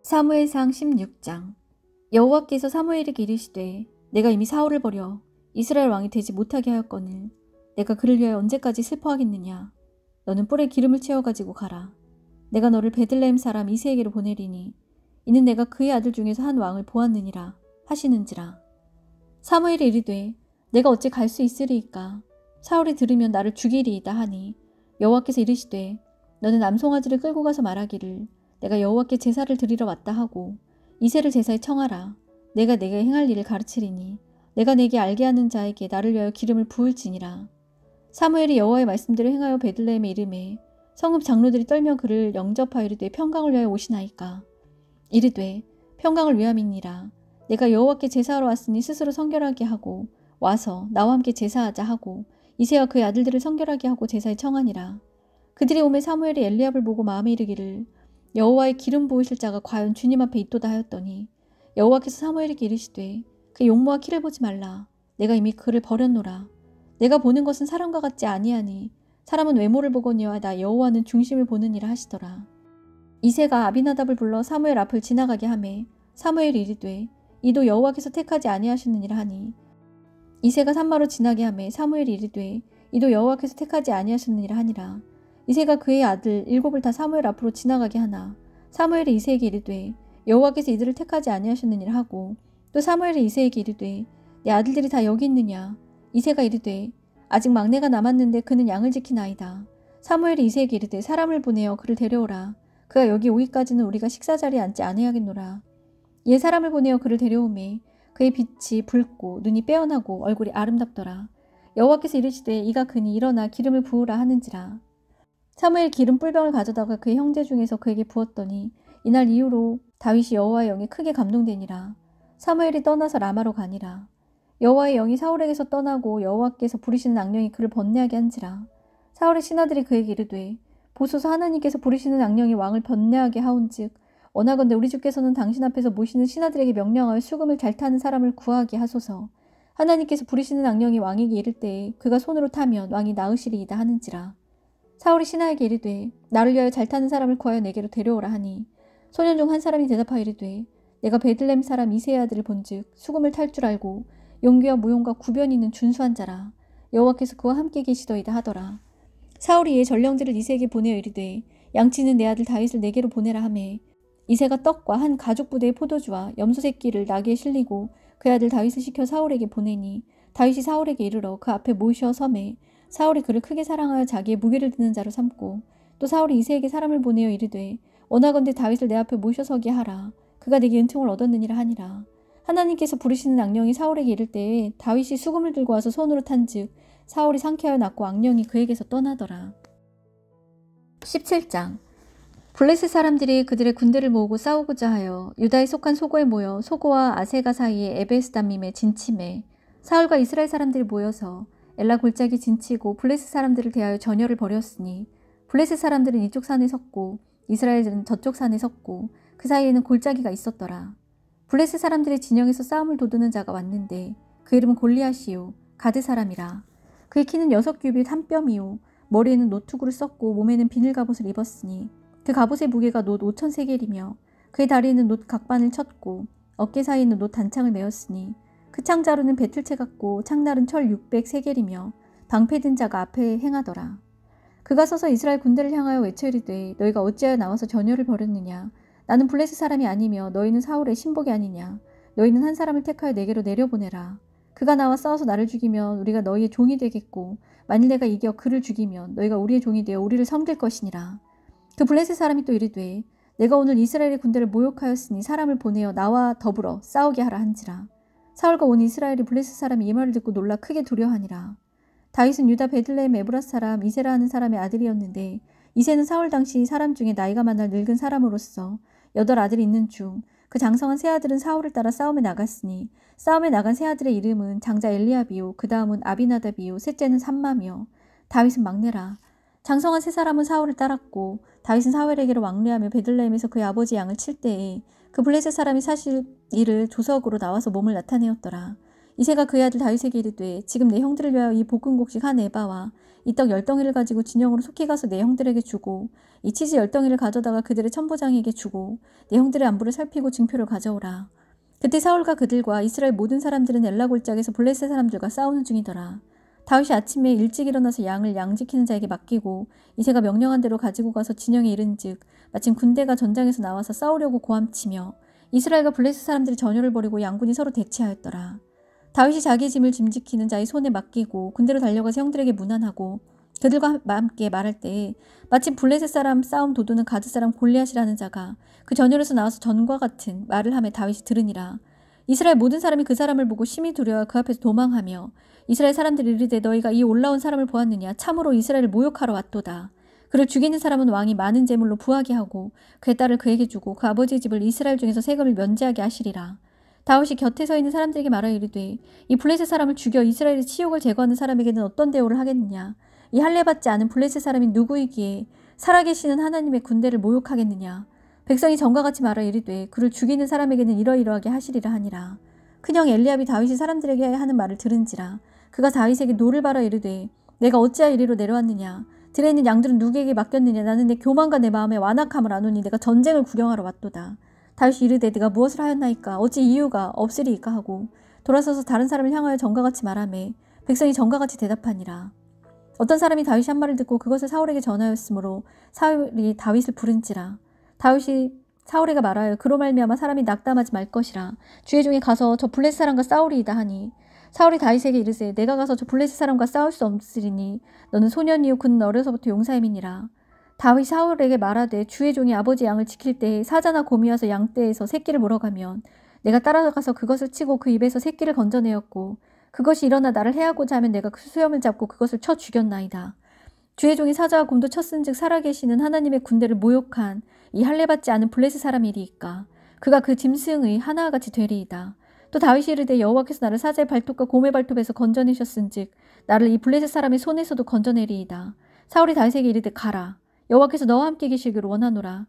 사무엘상 16장. 여호와께서 사무엘에게 이르시되 내가 이미 사울을 버려 이스라엘 왕이 되지 못하게 하였거늘 내가 그를 위하여 언제까지 슬퍼하겠느냐. 너는 뿔에 기름을 채워가지고 가라. 내가 너를 베들레헴 사람 이새에게로 보내리니 이는 내가 그의 아들 중에서 한 왕을 보았느니라 하시는지라. 사무엘이 이르되 내가 어찌 갈 수 있으리이까. 사울이 들으면 나를 죽이리이다 하니 여호와께서 이르시되 너는 암송아지를 끌고 가서 말하기를 내가 여호와께 제사를 드리러 왔다 하고 이새를 제사에 청하라. 내가 내게 행할 일을 가르치리니 내가 내게 알게 하는 자에게 나를 위하여 기름을 부을지니라. 사무엘이 여호와의 말씀대로 행하여 베들레헴에 이르매 성읍 장로들이 떨며 그를 영접하여 이르되 평강을 위하여 오시나이까. 이르되 평강을 위함이니라. 내가 여호와께 제사하러 왔으니 스스로 성결하게 하고 와서 나와 함께 제사하자 하고 이새와 그의 아들들을 성결하게 하고 제사에 청하니라. 그들이 오매 사무엘이 엘리압을 보고 마음에 이르기를 여호와의 기름 부으실 자가 과연 주님 앞에 있도다 하였더니 여호와께서 사무엘에게 이르시되 그 용모와 키를 보지 말라. 내가 이미 그를 버렸노라. 내가 보는 것은 사람과 같지 아니하니 사람은 외모를 보거니와 나 여호와는 중심을 보느니라 하시더라. 이새가 아비나답을 불러 사무엘 앞을 지나가게 하매 사무엘이 이르되 이도 여호와께서 택하지 아니하셨느니라 하니 이새가 산마로 지나게 하매 사무엘이 이르되 이도 여호와께서 택하지 아니하셨느니라 하니라. 이새가 그의 아들 7을 다 사무엘 앞으로 지나가게 하나 사무엘이 이새에게 이르되 여호와께서 이들을 택하지 아니하셨느니라 하고 또 사무엘이 이새에게 이르되 내 아들들이 다 여기 있느냐. 이새가 이르되 아직 막내가 남았는데 그는 양을 지키나이다. 사무엘이 이새에게 이르되 사람을 보내어 그를 데려오라. 그가 여기 오기까지는 우리가 식사자리에 앉지 아니하겠노라. 이에 사람을 보내어 그를 데려오매 그의 빛이 붉고 눈이 빼어나고 얼굴이 아름답더라. 여호와께서 이르시되 이가 그니 일어나 기름을 부으라 하는지라. 사무엘 기름 뿔병을 가져다가 그의 형제 중에서 그에게 부었더니 이날 이후로 다윗이 여호와의 영에 크게 감동되니라. 사무엘이 떠나서 라마로 가니라. 여호와의 영이 사울에게서 떠나고 여호와께서 부리시는 악령이 그를 번뇌하게 한지라. 사울의 신하들이 그에게 이르되 보소서 하나님께서 부리시는 악령이 왕을 번뇌하게 하온즉 원하건대 우리 주께서는 당신 앞에서 모시는 신하들에게 명령하여 수금을 잘 타는 사람을 구하게 하소서. 하나님께서 부리시는 악령이 왕에게 이를 때에 그가 손으로 타면 왕이 나으시리이다 하는지라. 사울이 신하에게 이르되 나를 위하여 잘 타는 사람을 구하여 내게로 데려오라 하니 소년 중 한 사람이 대답하여 이르되 내가 베들레헴 사람 이새의 아들을 본즉 수금을 탈 줄 알고 용기와 무용과 구변이 있는 준수한 자라. 여호와께서 그와 함께 계시더이다 하더라. 사울이 이에 전령들을 이새에게 보내어 이르되 양치는 내 아들 다윗을 내게로 보내라 하매 이새가 떡과 한 가죽 부대의 포도주와 염소 새끼를 나귀에 실리고 그의 아들 다윗을 시켜 사울에게 보내니 다윗이 사울에게 이르러 그 앞에 모셔 섬에 사울이 그를 크게 사랑하여 자기의 무게를 드는 자로 삼고 또 사울이 이새에게 사람을 보내어 이르되 원하건대 다윗을 내 앞에 모셔서게 하라. 그가 내게 은총을 얻었느니라 하니라. 하나님께서 부르시는 악령이 사울에게 이를 때에 다윗이 수금을 들고 와서 손으로 탄즉 사울이 상쾌하여 낫고 악령이 그에게서 떠나더라. 17장. 블레셋 사람들이 그들의 군대를 모으고 싸우고자 하여 유다에 속한 소고에 모여 소고와 아세가 사이에 에베스담밈에 진침해 사울과 이스라엘 사람들이 모여서 엘라 골짜기 진치고 블레셋 사람들을 대하여 전열을 벌였으니 블레셋 사람들은 이쪽 산에 섰고 이스라엘들은 저쪽 산에 섰고 그 사이에는 골짜기가 있었더라. 블레셋 사람들의 진영에서 싸움을 도두는 자가 왔는데 그 이름은 골리앗이요 가드 사람이라. 그의 키는 6규빗 한 뼘이요 머리에는 노투구를 썼고 몸에는 비늘 갑옷을 입었으니 그 갑옷의 무게가 놋 5,000세겔이며 그의 다리에는 놋 각반을 쳤고 어깨 사이에는 놋 단창을 메었으니 그 창자루는 배틀채 같고 창날은 철 600세겔이며 방패든 자가 앞에 행하더라. 그가 서서 이스라엘 군대를 향하여 외쳐 이르되 너희가 어찌하여 나와서 전열을 벌였느냐. 나는 블레셋 사람이 아니며 너희는 사울의 신복이 아니냐. 너희는 한 사람을 택하여 내게로 내려보내라. 그가 나와 싸워서 나를 죽이면 우리가 너희의 종이 되겠고 만일 내가 이겨 그를 죽이면 너희가 우리의 종이 되어 우리를 섬길 것이니라. 그 블레셋 사람이 또 이르되 내가 오늘 이스라엘의 군대를 모욕하였으니 사람을 보내어 나와 더불어 싸우게 하라 한지라. 사울과 온 이스라엘이 블레셋 사람이 이 말을 듣고 놀라 크게 두려워하니라. 다윗은 유다 베들레헴 에브랏 사람 이새라 하는 사람의 아들이었는데 이새는 사울 당시 사람 중에 나이가 많아 늙은 사람으로서 8 아들이 있는 중 그 장성한 세 아들은 사울을 따라 싸움에 나갔으니 싸움에 나간 세 아들의 이름은 장자 엘리압이요 그 다음은 아비나답이요 셋째는 삼마며 다윗은 막내라. 장성한 세 사람은 사울을 따랐고 다윗은 사울에게로 왕래하며 베들레헴에서 그의 아버지 양을 칠 때에 그 블레셋 사람이 사실 이를 조석으로 나와서 몸을 나타내었더라. 이새가 그의 아들 다윗에게 이르되 지금 내 형들을 위하여 이 볶음곡식 한 에바와 이 떡 10덩이를 가지고 진영으로 속히 가서 내 형들에게 주고 이 치즈 10덩이를 가져다가 그들의 천부장에게 주고 내 형들의 안부를 살피고 증표를 가져오라. 그때 사울과 그들과 이스라엘 모든 사람들은 엘라 골짜기에서 블레셋 사람들과 싸우는 중이더라. 다윗이 아침에 일찍 일어나서 양을 양지키는 자에게 맡기고 이새가 명령한 대로 가지고 가서 진영에 이른즉 마침 군대가 전장에서 나와서 싸우려고 고함치며 이스라엘과 블레셋 사람들이 전열을 벌이고 양군이 서로 대치하였더라. 다윗이 자기의 짐을 짐지키는 자의 손에 맡기고 군대로 달려가서 형들에게 문안하고 그들과 함께 말할 때에 마침 블레셋 사람 싸움 도두는 가드 사람 골리앗이라는 자가 그 전열에서 나와서 전과 같은 말을 하며 다윗이 들으니라. 이스라엘 모든 사람이 그 사람을 보고 심히 두려워 그 앞에서 도망하며 이스라엘 사람들이 이르되 너희가 이 올라온 사람을 보았느냐 참으로 이스라엘을 모욕하러 왔도다. 그를 죽이는 사람은 왕이 많은 제물로 부하게 하고 그의 딸을 그에게 주고 그 아버지의 집을 이스라엘 중에서 세금을 면제하게 하시리라. 다윗이 곁에 서 있는 사람들에게 말하여 이르되 이 블레셋 사람을 죽여 이스라엘의 치욕을 제거하는 사람에게는 어떤 대우를 하겠느냐. 이 할례받지 않은 블레셋 사람이 누구이기에 살아계시는 하나님의 군대를 모욕하겠느냐. 백성이 전과 같이 말하여 이르되 그를 죽이는 사람에게는 이러이러하게 하시리라 하니라. 큰형 엘리압이 다윗이 사람들에게 하는 말을 들은지라. 그가 다윗에게 노를 바라 이르되 내가 어찌하여 이리로 내려왔느냐. 들에 있는 양들은 누구에게 맡겼느냐. 나는 내 교만과 내 마음의 완악함을 아노니 내가 전쟁을 구경하러 왔도다. 다윗이 이르되 네가 무엇을 하였나이까. 어찌 이유가 없으리이까 하고 돌아서서 다른 사람을 향하여 전과 같이 말하매 백성이 전과 같이 대답하니라. 어떤 사람이 다윗이 한 말을 듣고 그것을 사울에게 전하였으므로 사울이 다윗을 부른지라. 다윗이 사울에게 말하여 그로 말미암아 사람이 낙담하지 말 것이라. 주의 종이 가서 저 블레셋 사람과 싸우리이다 하니 사울이 다윗에게 이르되 내가 가서 저 블레셋 사람과 싸울 수 없으리니 너는 소년이요 그는 어려서부터 용사임이니라. 다윗이 사울에게 말하되 주의 종이 아버지 양을 지킬 때에 사자나 곰이 와서 양떼에서 새끼를 물어가면 내가 따라가서 그것을 치고 그 입에서 새끼를 건져내었고 그것이 일어나 나를 해하고자 하면 내가 그 수염을 잡고 그것을 쳐 죽였나이다. 주의 종이 사자와 곰도 쳤은즉 살아계시는 하나님의 군대를 모욕한 이 할례받지 않은 블레셋 사람이리이까. 그가 그 짐승의 하나와 같이 되리이다. 또 다윗이 이르되 여호와께서 나를 사자의 발톱과 곰의 발톱에서 건져내셨은즉 나를 이 블레셋 사람의 손에서도 건져내리이다. 사울이 다윗에게 이르되 가라. 여호와께서 너와 함께 계시기를 원하노라.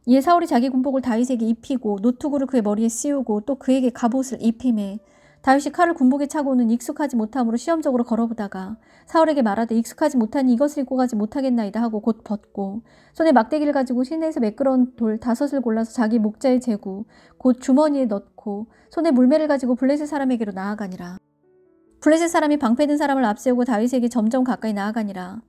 이에 사울이 자기 군복을 다윗에게 입히고 노투구를 그의 머리에 씌우고 또 그에게 갑옷을 입히매 다윗이 칼을 군복에 차고는 익숙하지 못함으로 시험적으로 걸어보다가 사울에게 말하되 익숙하지 못하니 이것을 입고 가지 못하겠나이다 하고 곧 벗고 손에 막대기를 가지고 시내에서 매끄러운 돌 5을 골라서 자기 목자에 재고 곧 주머니에 넣고 손에 물매를 가지고 블레셋 사람에게로 나아가니라. 블레셋 사람이 방패든 사람을 앞세우고 다윗에게 점점 가까이 나아가니라.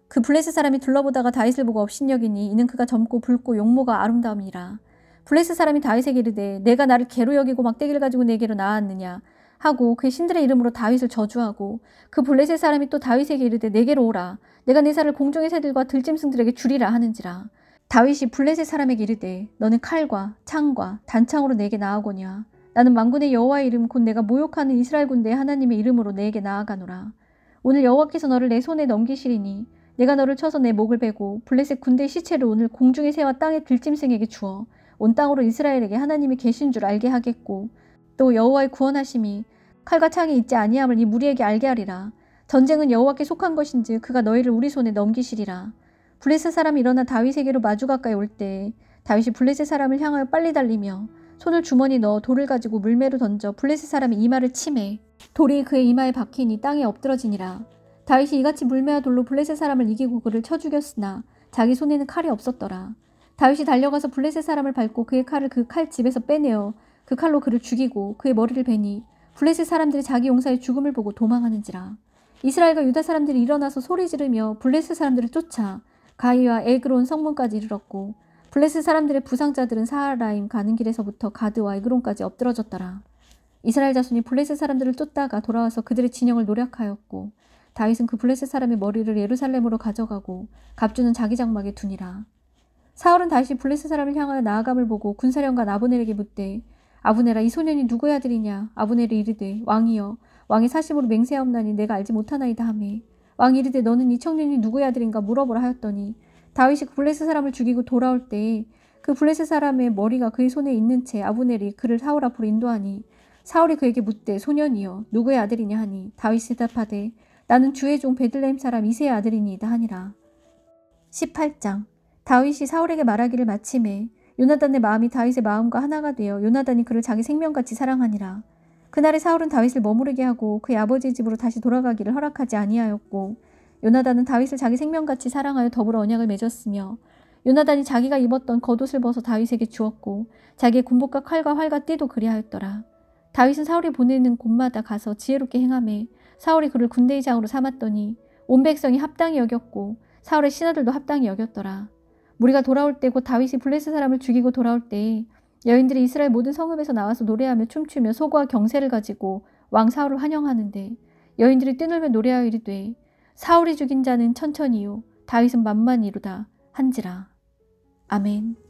그 블레셋 사람이 둘러보다가 다윗을 보고 업신여기니 이는 그가 젊고 붉고 용모가 아름다움이라. 블레셋 사람이 다윗에게 이르되 내가 나를 개로 여기고 막대기를 가지고 내게로 나왔느냐 하고 그의 신들의 이름으로 다윗을 저주하고 그 블레셋 사람이 또 다윗에게 이르되 내게로 오라. 내가 네 살을 공중의 새들과 들짐승들에게 주리라 하는지라. 다윗이 블레셋 사람에게 이르되 너는 칼과 창과 단창으로 내게 나아오거냐. 나는 만군의 여호와의 이름 곧 내가 모욕하는 이스라엘 군대의 하나님의 이름으로 내게 나아가노라. 오늘 여호와께서 너를 내 손에 넘기시리니 내가 너를 쳐서 내 목을 베고 블레셋 군대의 시체를 오늘 공중의 새와 땅의 들짐승에게 주어 온 땅으로 이스라엘에게 하나님이 계신 줄 알게 하겠고 또 여호와의 구원하심이 칼과 창이 있지 아니함을 이 무리에게 알게 하리라. 전쟁은 여호와께 속한 것인지 그가 너희를 우리 손에 넘기시리라. 블레셋 사람이 일어나 다윗에게로 마주 가까이 올 때 다윗이 블레셋 사람을 향하여 빨리 달리며 손을 주머니 넣어 돌을 가지고 물매로 던져 블레셋 사람의 이마를 치매 돌이 그의 이마에 박히니 땅에 엎드러지니라. 다윗이 이같이 물매와 돌로 블레셋 사람을 이기고 그를 쳐 죽였으나 자기 손에는 칼이 없었더라. 다윗이 달려가서 블레셋 사람을 밟고 그의 칼을 그 칼 집에서 빼내어 그 칼로 그를 죽이고 그의 머리를 베니 블레셋 사람들이 자기 용사의 죽음을 보고 도망하는지라. 이스라엘과 유다 사람들이 일어나서 소리 지르며 블레셋 사람들을 쫓아 가이와 에그론 성문까지 이르렀고 블레셋 사람들의 부상자들은 사하라임 가는 길에서부터 가드와 에그론까지 엎드러졌더라. 이스라엘 자손이 블레셋 사람들을 쫓다가 돌아와서 그들의 진영을 노략하였고 다윗은 그 블레셋 사람의 머리를 예루살렘으로 가져가고 갑주는 자기 장막에 두니라. 사울은 다시 블레셋 사람을 향하여 나아감을 보고 군사령관 아브넬에게 묻되 아브넬아 이 소년이 누구의 아들이냐. 아브넬이 이르되 왕이여 왕의 사심으로 맹세하옵나니 내가 알지 못하나이다 하매 왕이 이르되 너는 이 청년이 누구의 아들인가 물어보라 하였더니 다윗이 그 블레셋 사람을 죽이고 돌아올 때에 그 블레셋 사람의 머리가 그의 손에 있는 채 아브넬이 그를 사울 앞으로 인도하니 사울이 그에게 묻되 소년이여 누구의 아들이냐 하니 다윗이 대답하되 나는 주의 종 베들레헴 사람 이새의 아들이니이다 하니라. 18장 다윗이 사울에게 말하기를 마침에 요나단의 마음이 다윗의 마음과 하나가 되어 요나단이 그를 자기 생명같이 사랑하니라. 그날에 사울은 다윗을 머무르게 하고 그의 아버지의 집으로 다시 돌아가기를 허락하지 아니하였고 요나단은 다윗을 자기 생명같이 사랑하여 더불어 언약을 맺었으며 요나단이 자기가 입었던 겉옷을 벗어 다윗에게 주었고 자기의 군복과 칼과 활과 띠도 그리하였더라. 다윗은 사울이 보내는 곳마다 가서 지혜롭게 행하매 사울이 그를 군대의장으로 삼았더니 온 백성이 합당히 여겼고 사울의 신하들도 합당히 여겼더라. 무리가 돌아올 때 곧 다윗이 블레셋 사람을 죽이고 돌아올 때에 여인들이 이스라엘 모든 성읍에서 나와서 노래하며 춤추며 소고와 경세를 가지고 왕 사울을 환영하는데 여인들이 뛰놀며 노래하여 이르되 사울이 죽인 자는 천천히요 다윗은 만만이로다 한지라. 아멘.